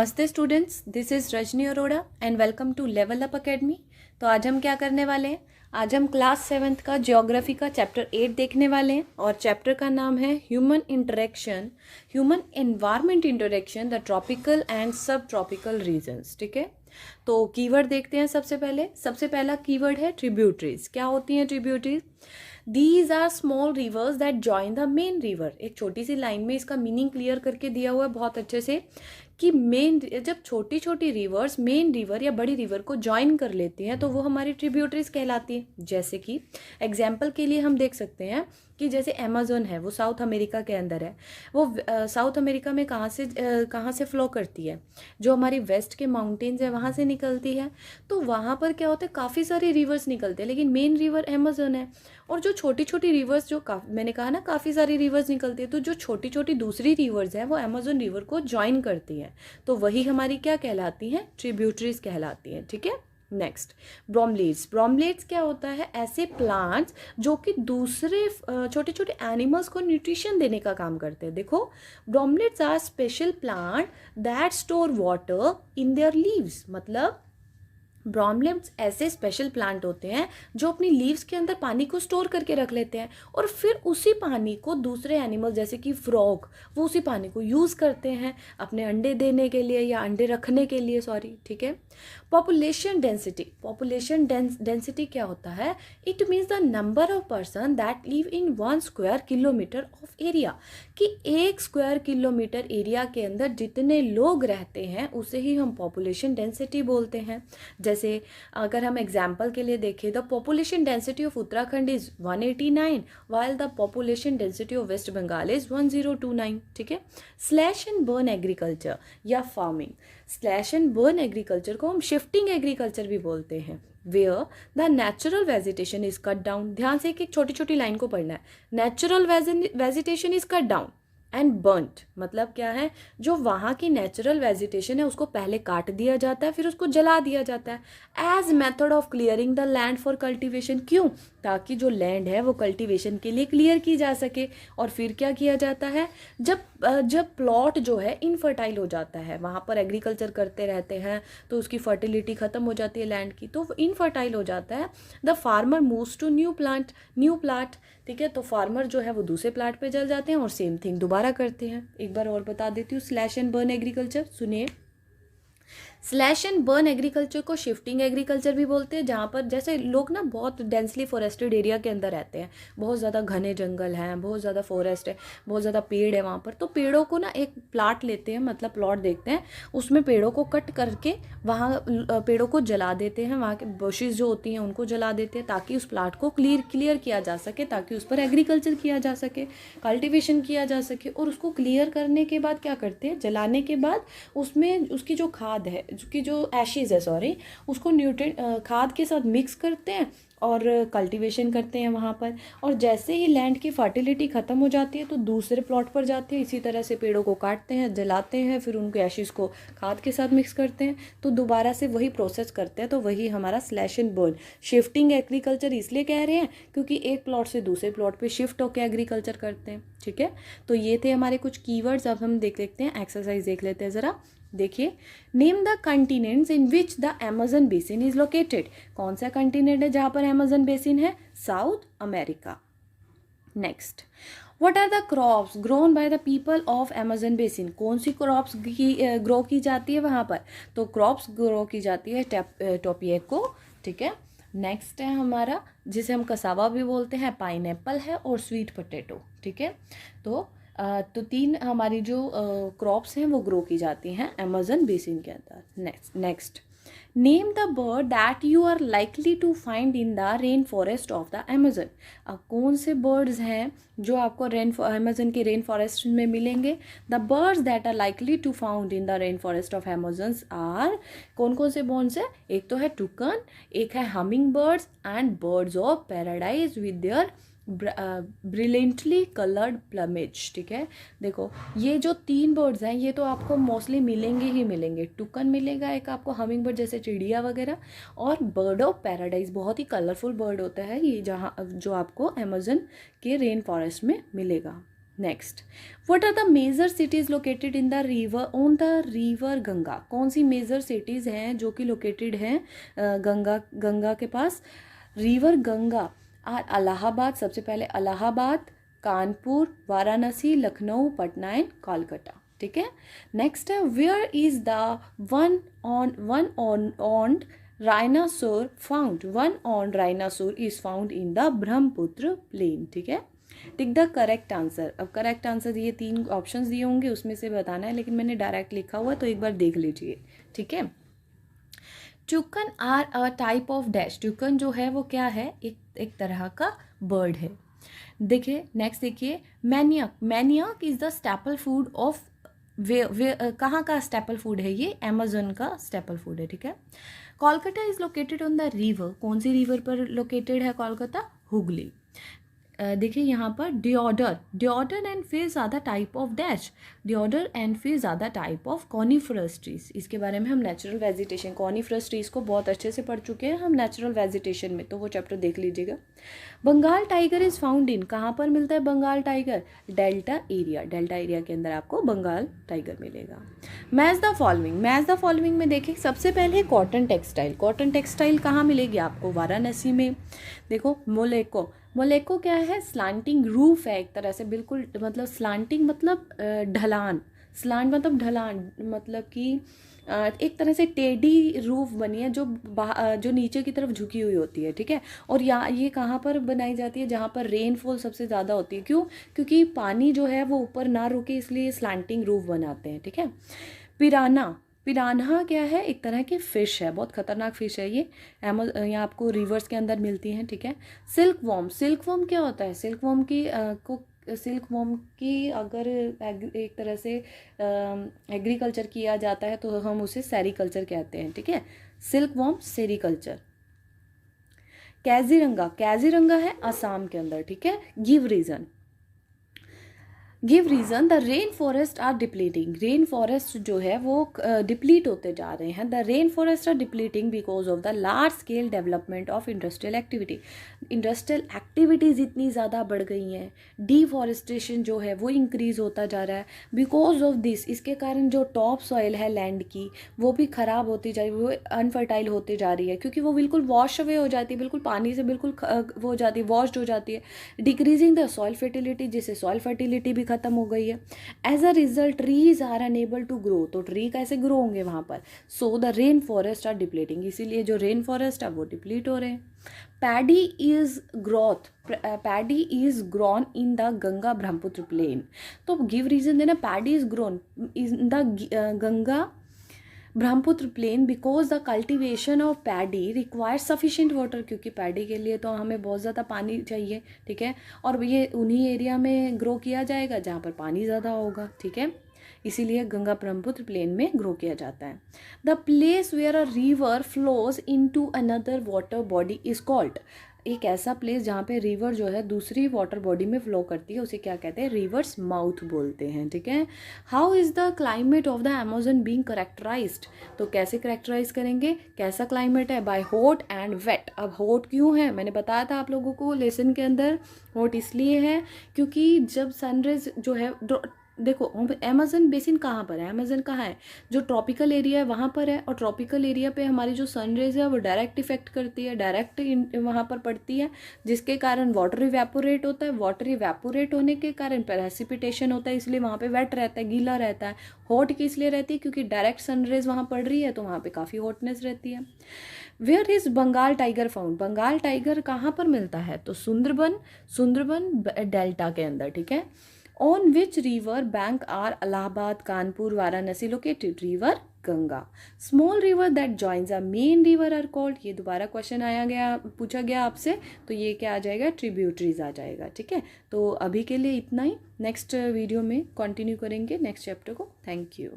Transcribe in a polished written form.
नमस्ते students, this is Rajni Arora and welcome to level up academy. तो आज हम क्या करने वाले हैं? आज हम क्लास 7th का ज्योग्राफी का चैप्टर 8 देखने वाले हैं और चैप्टर का नाम है human interaction, human environment interaction, the tropical and सब ट्रॉपिकल रीजन्स। ठीक है, तो कीवर्ड देखते हैं। सबसे पहला कीवर्ड है ट्रिब्यूटरीज। क्या होती हैं tributaries? These are small rivers that join the main river. एक छोटी सी लाइन में इसका मीनिंग क्लियर करके दिया हुआ है बहुत अच्छे से कि जब छोटी छोटी रिवर्स मेन रिवर या बड़ी रिवर को ज्वाइन कर लेती हैं तो वो हमारी ट्रिब्यूटरीज कहलाती है। जैसे कि एग्जाम्पल के लिए हम देख सकते हैं कि जैसे अमेज़न है, वो साउथ अमेरिका के अंदर है। वो साउथ अमेरिका में कहाँ से फ्लो करती है? जो हमारी वेस्ट के माउंटेन्स है वहाँ से निकलती है। तो वहाँ पर क्या होता है, काफ़ी सारे रिवर्स निकलते हैं, लेकिन मेन रिवर अमेज़न है। और जो छोटी छोटी रिवर्स मैंने कहा ना काफ़ी सारी रिवर्स निकलती है, तो जो छोटी छोटी दूसरी रिवर्स हैं वो अमेज़न रिवर को ज्वाइन करती हैं। तो वही हमारी क्या कहलाती हैं? ट्रिब्यूटरीज कहलाती हैं। ठीक है, नेक्स्ट ब्रोमलेट्स क्या होता है? ऐसे प्लांट्स जो कि दूसरे छोटे छोटे एनिमल्स को न्यूट्रिशन देने का काम करते हैं। देखो, bromeliads are special plant that store water in their leaves. मतलब ब्रोमलेट्स ऐसे स्पेशल प्लांट होते हैं जो अपनी लीव्स के अंदर पानी को स्टोर करके रख लेते हैं और फिर उसी पानी को दूसरे एनिमल जैसे कि फ्रॉग, वो उसी पानी को यूज़ करते हैं अपने अंडे देने के लिए या अंडे रखने के लिए। ठीक है। पॉपुलेशन डेंसिटी क्या होता है? It means the number of person that live in 1 square kilometre of area. कि 1 स्क्वायर किलोमीटर एरिया के अंदर जितने लोग रहते हैं उसे ही हम पॉपुलेशन डेंसिटी बोलते हैं। जैसे अगर हम एग्जाम्पल के लिए देखें, the population density of Uttarakhand is 189 while the population density of West Bengal is 1029। ठीक है। स्लैश एंड बर्न एग्रीकल्चर या farming, slash and burn agriculture को हम शिफ्टिंग एग्रीकल्चर भी बोलते हैं। Where the natural vegetation is cut down. ध्यान से एक छोटी छोटी लाइन को पढ़ना है। Natural vegetation is cut down and burnt. मतलब क्या है? जो वहाँ की नेचुरल वेजिटेशन है उसको पहले काट दिया जाता है, फिर उसको जला दिया जाता है as method of clearing the land for cultivation. क्यों? ताकि जो लैंड है वो कल्टीवेशन के लिए क्लियर की जा सके। और फिर क्या किया जाता है? जब प्लॉट जो है इनफर्टाइल हो जाता है, वहाँ पर एग्रीकल्चर करते रहते हैं तो उसकी फर्टिलिटी ख़त्म हो जाती है लैंड की, तो इनफर्टाइल हो जाता है। The farmer moves to new plot. ठीक है, तो फार्मर जो है वो दूसरे प्लाट पे चल जाते हैं और सेम थिंग दोबारा करते हैं। एक बार और बता देती हूँ, स्लैश एंड बर्न एग्रीकल्चर सुनिए। स्लैश एंड बर्न एग्रीकल्चर को शिफ्टिंग एग्रीकल्चर भी बोलते हैं, जहाँ पर जैसे लोग ना बहुत डेंसली फॉरेस्टेड एरिया के अंदर रहते हैं, बहुत ज़्यादा घने जंगल हैं, बहुत ज़्यादा फॉरेस्ट है, बहुत ज़्यादा पेड़ है वहाँ पर। तो पेड़ों को ना एक प्लाट लेते हैं, मतलब प्लॉट देखते हैं, उसमें पेड़ों को कट करके वहाँ पेड़ों को जला देते हैं, वहाँ के बुशेस जो होती हैं उनको जला देते हैं ताकि उस प्लाट को क्लियर किया जा सके, ताकि उस पर एग्रीकल्चर किया जा सके, कल्टिवेशन किया जा सके। और उसको क्लियर करने के बाद क्या करते हैं? जलाने के बाद उसमें उसकी जो खाद है, उसकी जो एशिज है उसको न्यूट्रिएंट खाद के साथ मिक्स करते हैं और कल्टीवेशन करते हैं वहाँ पर। और जैसे ही लैंड की फर्टिलिटी ख़त्म हो जाती है तो दूसरे प्लॉट पर जाते हैं, इसी तरह से पेड़ों को काटते हैं, जलाते हैं, फिर उनके एशिज को खाद के साथ मिक्स करते हैं, तो दोबारा से वही प्रोसेस करते हैं। तो वही हमारा slash and burn. Shifting agriculture इसलिए कह रहे हैं क्योंकि एक प्लॉट से दूसरे प्लॉट पर शिफ्ट होकर एग्रीकल्चर करते हैं। ठीक है, तो ये थे हमारे कुछ कीवर्ड्स। अब हम देख लेते हैं, एक्सरसाइज देख लेते हैं ज़रा। देखिए, name the continents in which the Amazon basin is located. कौन सा कंटिनेंट है जहाँ पर अमेज़न बेसिन है? South America. Next, what are the crops grown by the people of Amazon basin. कौन सी क्रॉप्स ग्रो की जाती है वहाँ पर? तो क्रॉप्स ग्रो की जाती है टोपिएको। ठीक है। नेक्स्ट है हमारा, जिसे हम कसावा भी बोलते हैं, पाइनएप्पल है और स्वीट पोटैटो। ठीक है, तो 3 हमारी जो क्रॉप्स हैं वो ग्रो की जाती हैं अमेज़न बेसिन के अंदर। Next, name the bird that you are likely to find in the rain forest of the Amazon. कौन से बर्ड्स हैं जो आपको अमेज़न के रेन फॉरेस्ट में मिलेंगे? The birds that are likely to found in the rain forest of Amazon are, कौन से बर्ड्स हैं? एक तो है टुकन, एक है humming birds and birds of paradise with their brilliantly coloured plumage. ठीक है, देखो ये जो 3 बर्ड्स हैं ये तो आपको मोस्टली मिलेंगे ही मिलेंगे। टुकन मिलेगा एक आपको, हमिंग बर्ड जैसे चिड़िया वगैरह, और बर्ड ऑफ पैराडाइज बहुत ही कलरफुल बर्ड होता है ये, जहाँ जो आपको अमेज़न के रेन फॉरेस्ट में मिलेगा। Next, what are the major cities located in the river on the river Ganga? कौन सी मेजर सिटीज़ हैं जो कि लोकेटेड हैं गंगा के पास? रिवर गंगा आर इलाहाबाद, सबसे पहले इलाहाबाद, कानपुर, वाराणसी, लखनऊ, पटना एंड कोलकाता, ठीक है। नेक्स्ट है, where is the one horn rhinoceros found? One horn rhinoceros is found in the Brahmaputra plain, ठीक है। Tick the correct answer. अब करेक्ट आंसर ये 3 ऑप्शंस दिए होंगे, उसमें से बताना है, लेकिन मैंने डायरेक्ट लिखा हुआ है तो एक बार देख लीजिए, ठीक है। Toucan are a type of dash. Toucan जो है वो क्या है? एक तरह का बर्ड है। देखिए नेक्स्ट, देखिए maniac. Maniac is the staple food of कहाँ का स्टेपल फूड है? ये अमेजन का स्टेपल फूड है, ठीक है। Kolkata is located on the river. कौन सी रिवर पर लोकेटेड है कोलकाता? हुगली। देखिए यहाँ पर डिओडर एंड फिर ज़्यादा टाइप ऑफ डैश। डिओडर एंड फिर ज़्यादा टाइप ऑफ कॉनिफरस ट्रीज। इसके बारे में हम नेचुरल वेजिटेशन कॉनिफरस ट्रीज को बहुत अच्छे से पढ़ चुके हैं हम नेचुरल वेजिटेशन में, तो वो चैप्टर देख लीजिएगा। Bengal tiger is found in, कहाँ पर मिलता है Bengal tiger? Delta area. Delta area के अंदर आपको बंगाल टाइगर मिलेगा। Match the following. Match the following में देखिए सबसे पहले कॉटन टेक्सटाइल। कॉटन टेक्सटाइल कहाँ मिलेगी आपको? वाराणसी में। देखो मोलेको। मोलेको क्या है? स्लांटिंग रूफ है एक तरह से, बिल्कुल मतलब स्लांटिंग मतलब ढलान। स्लांट मतलब ढलान, मतलब कि एक तरह से टेढ़ी रूफ बनी है जो नीचे की तरफ झुकी हुई होती है, ठीक है। और ये कहाँ पर बनाई जाती है? जहाँ पर रेनफॉल सबसे ज़्यादा होती है। क्यों? क्योंकि पानी जो है वो ऊपर ना रुके, इसलिए स्लांटिंग रूफ बनाते हैं, ठीक है। पिराना। पिरान्हा क्या है? एक तरह की फ़िश है, बहुत खतरनाक फ़िश है ये। यहाँ आपको रिवर्स के अंदर मिलती हैं, ठीक है। Silk warm. सिल्क वॉर्म क्या होता है? सिल्क वॉर्म की अगर एक तरह से एग्रीकल्चर किया जाता है तो हम उसे सेरीकल्चर कहते हैं, ठीक है। Silk worm sericulture. Kaziranga. Kaziranga है असम के अंदर, ठीक है। Give reason. Give reason. The rain forest are depleting. Rain forest जो है वो डिप्लीट होते जा रहे हैं। The rain forest are depleting because of the large scale development of industrial activity. Industrial activities इतनी ज़्यादा बढ़ गई हैं, डिफॉरेस्टेशन जो है वो इंक्रीज़ होता जा रहा है। बिकॉज ऑफ दिस, इसके कारण जो टॉप सॉइल है लैंड की वो भी ख़राब होती जा रही है, वो अनफर्टाइल होती जा रही है, क्योंकि वो बिल्कुल वॉश अवे हो जाती है, बिल्कुल पानी से बिल्कुल वो हो जाती है, वॉश्ड हो जाती है। Decreasing the soil fertility, soil सॉइल फर्टिलिटी भी खत्म हो गई है। As a result trees are unable to grow. तो ट्री कैसे ग्रो होंगे वहाँ पर? So the rain forest are depleting, इसीलिए जो रेन फॉरेस्ट है वो डिप्लीट हो रहे हैं। Paddy is grown in the Ganga Brahmaputra plain. तो गिव रीजन देना। Paddy is grown in the Ganga Brahmaputra plain because the cultivation of paddy requires sufficient water. क्योंकि पैडी के लिए तो हमें बहुत ज़्यादा पानी चाहिए, ठीक है। और ये उन्हीं एरिया में ग्रो किया जाएगा जहाँ पर पानी ज़्यादा होगा, ठीक है। इसीलिए गंगा ब्रह्मपुत्र प्लेन में ग्रो किया जाता है। The place where a river flows into another water body is called. एक ऐसा प्लेस जहाँ पे रिवर जो है दूसरी वाटर बॉडी में फ्लो करती है उसे क्या कहते हैं? रिवर्स माउथ बोलते हैं, ठीक है। How is the climate of the Amazon being characterized? तो कैसे करेक्टराइज करेंगे? कैसा क्लाइमेट है? By hot and wet. अब हॉट क्यों है? मैंने बताया था आप लोगों को लेसन के अंदर। हॉट इसलिए है क्योंकि जब सनराइज जो है, देखो अमेजन बेसिन कहाँ पर है? अमेजन कहाँ है? जो ट्रॉपिकल एरिया है वहाँ पर है, और ट्रॉपिकल एरिया पे हमारी जो सनरेज है वो डायरेक्ट इफेक्ट करती है, डायरेक्ट वहाँ पर पड़ती है, जिसके कारण वाटर इवेपोरेट होता है। वाटर इवेपोरेट होने के कारण प्रेसिपिटेशन होता है, इसलिए वहाँ पे वेट रहता है, गीला रहता है। हॉट किस लिए रहती है? क्योंकि डायरेक्ट सनरेज वहाँ पड़ रही है तो वहाँ पे काफ़ी हॉटनेस रहती है। Where is Bengal tiger found? Bengal tiger कहाँ पर मिलता है? तो सुंदरबन डेल्टा के अंदर, ठीक है। On which river bank are Allahabad, Kanpur, Varanasi located? River Ganga. Small river that joins a main river are called. ये दोबारा क्वेश्चन पूछा गया आपसे, तो ये क्या आ जाएगा? ट्रिब्यूटरीज आ जाएगा, ठीक है। तो अभी के लिए इतना ही, नेक्स्ट वीडियो में कंटिन्यू करेंगे नेक्स्ट चैप्टर को। Thank you.